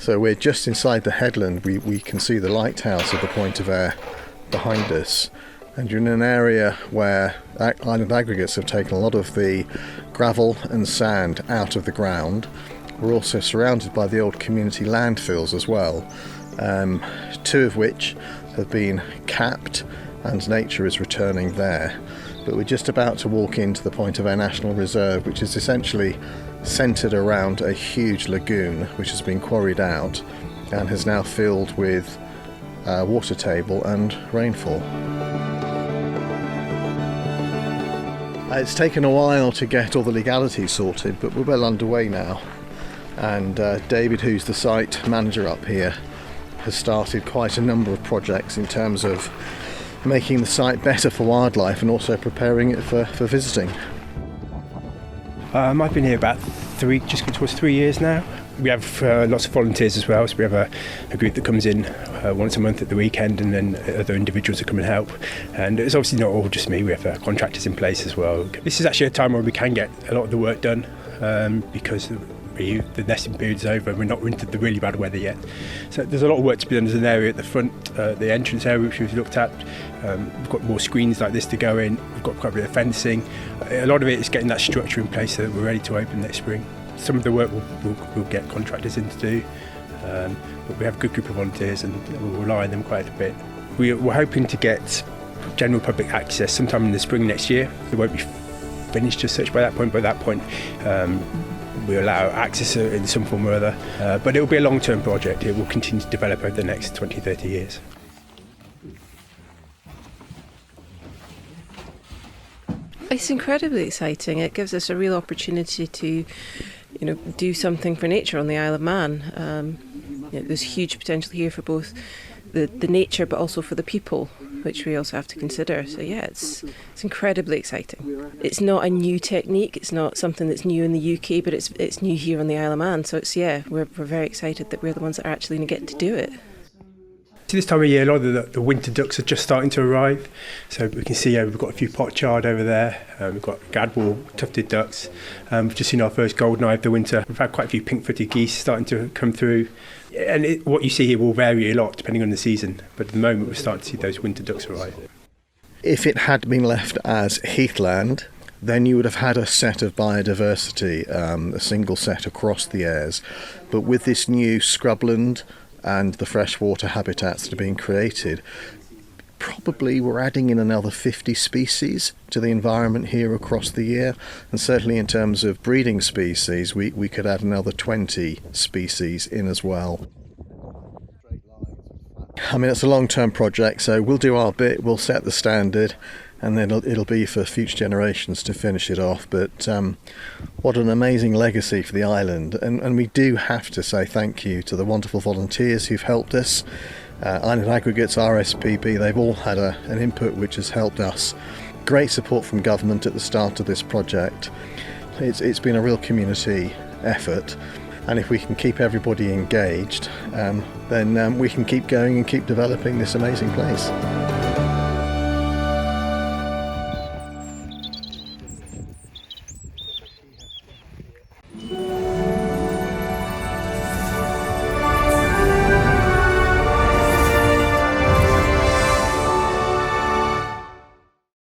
So we're just inside the headland. We can see the lighthouse of the Point of Ayre behind us. And you're in an area where island aggregates have taken a lot of the gravel and sand out of the ground. We're also surrounded by the old community landfills as well, two of which have been capped and nature is returning there. But we're just about to walk into the Point of Ayre National Reserve, which is essentially centred around a huge lagoon which has been quarried out and has now filled with water table and rainfall. It's taken a while to get all the legalities sorted, but we're well underway now. And David, who's the site manager up here, has started quite a number of projects in terms of making the site better for wildlife and also preparing it for visiting. I've been here about just towards 3 years now. We have lots of volunteers as well, so we have a group that comes in once a month at the weekend, and then other individuals that come and help. And it's obviously not all just me, we have contractors in place as well. This is actually a time where we can get a lot of the work done because the nesting period is over and we're not into the really bad weather yet. So there's a lot of work to be done. There's an area at the front, the entrance area, which we've looked at. We've got more screens like this to go in. We've got quite a bit of fencing. A lot of it is getting that structure in place so that we're ready to open next spring. Some of the work we'll get contractors in to do, but we have a good group of volunteers and we'll rely on them quite a bit. We're hoping to get general public access sometime in the spring next year. It won't be finished as such by that point, but at that point we allow access in some form or other, but it will be a long-term project. It will continue to develop over the next 20-30 years. It's incredibly exciting. It gives us a real opportunity to, do something for nature on the Isle of Man. There's huge potential here for both the nature, but also for the people, which we also have to consider. So yeah, it's incredibly exciting. It's not a new technique. It's not something that's new in the UK, but it's new here on the Isle of Man. So we're very excited that we're the ones that are actually going to get to do it. This time of year, a lot of the winter ducks are just starting to arrive. So we can see we've got a few pot chard over there. We've got gadwall, tufted ducks. We've just seen our first golden eye of the winter. We've had quite a few pink-footed geese starting to come through. And what you see here will vary a lot depending on the season. But at the moment, we're starting to see those winter ducks arrive. If it had been left as heathland, then you would have had a set of biodiversity, a single set across the Ayres. But with this new scrubland and the freshwater habitats that are being created, probably we're adding in another 50 species to the environment here across the year. And certainly in terms of breeding species, we could add another 20 species in as well. I mean, it's a long-term project, so we'll do our bit, we'll set the standard, and then it'll be for future generations to finish it off. But what an amazing legacy for the island. And we do have to say thank you to the wonderful volunteers who've helped us. Island Aggregates, RSPB, they've all had an input which has helped us. Great support from government at the start of this project. It's been a real community effort. And if we can keep everybody engaged, then we can keep going and keep developing this amazing place.